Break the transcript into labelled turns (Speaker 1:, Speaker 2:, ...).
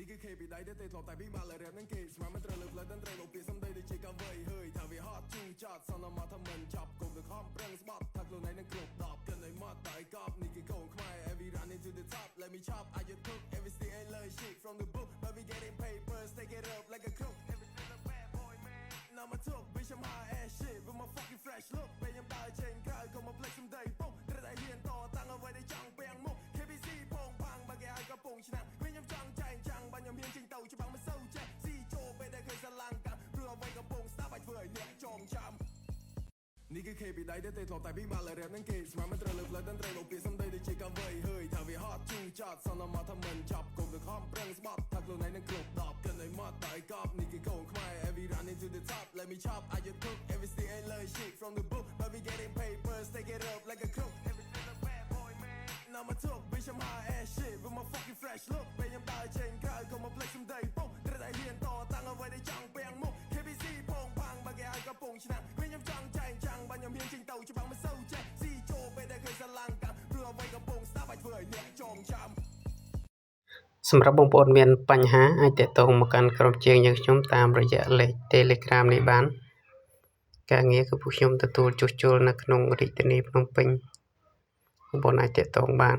Speaker 1: នេះគឺ KP ដៃដែលទេធ្លាប់តែពីមកលើរ៉េបនឹងគេស្មានមិនត្រូវលើផ្លូវដល់ត្រូវលោកពាក្យសំដីដូចជាកាវៃហើយថាវាហត់ជូរចត់សនមកថាមិនចាប់គុំទៅខំប្រឹងស្បត់ថាខ្លួនឯងនឹងគ្រប់10គិនឲ្យមកតែកប់នេះគឺកូនខ្មែរ every run into the top let me chop I just took everything I learn shit from the book but we getting papers take it up like a crook everything a bad boy man now my talk bitch I'm high ass shit with my fucking fresh look ពេលខ្ញុំដើរចេញក្រៅក៏មក flex សំដីពុកត្រូវតែហ៊ានតតាំងអ្វីដែលចង់ពាំងមុខ KBC ពងផាំងបើគេឲ្យកំពុងឆ្នាំខ្ញុំចង់ចែងចាំងបើខ្ញុំហ៊ានចេញទៅច្បាំងមិនសូវចេះស៊ីចូលពេលដែលឃើញស្រឡាំងកាព្រោះអ្វីកំពុងស្ដាប់ឲ្យធ្វើឲ្យអ្នកចងចាំនេះគឺ KP ដៃដែលទេធ្លាប់តែពីមកលើរ៉េបនឹងគេស្មានមិនត្រូវលើផ្លូវដល់ត្រូវលោកពាក្យសំដីដូចជាកាវៃហើយថាវាហត់ជូរចត់សនមកថាមិនចាប់គុំទៅខំប្រឹងស្បត់ថាខ្លួនឯងនឹងគ្រប់10គិនឲ្យមកតែកប់នេះគឺកូនខ្មែរ every run into the top let me chop I just took everything I learn shit from the book but we getting papers take it up like a crook everything a bad boy man now my talk bitch I'm high ass shit with my fucking fresh look ពេលខ្ញុំដើរចេញក្រៅក៏មក flex សំដីពុកត្រូវតែហ៊ានតតាំងអ្វីដែលចង់ពាំងមុខ KBC ពងផាំងបើគេឲ្យកំពុងឆ្នាំខ្ញុំចង់ចែងចាំងបើខ្ញុំហ៊ានចេញទៅច្បាំងមិនសូវចេះស៊ីចូលពេលដែលឃើញស្រឡាំងកាព្រោះអ្វីកំពុងស្ដាប់ឲ្យធ្វើឲ្យអ្នកចងចាំសម្រាប់បងប្អូនមានបញ្ហាអាចតាក់ទងមកកាន់ក្រុមជាងយើងខ្ញុំតាមរយៈលេខ Telegram នេះបានការងារគឺពួកខ្ញុំទទួលជួសជុលនៅក្នុងរាជធានីភ្នំពេញបងប្អូនអាចតាក់ទងបាន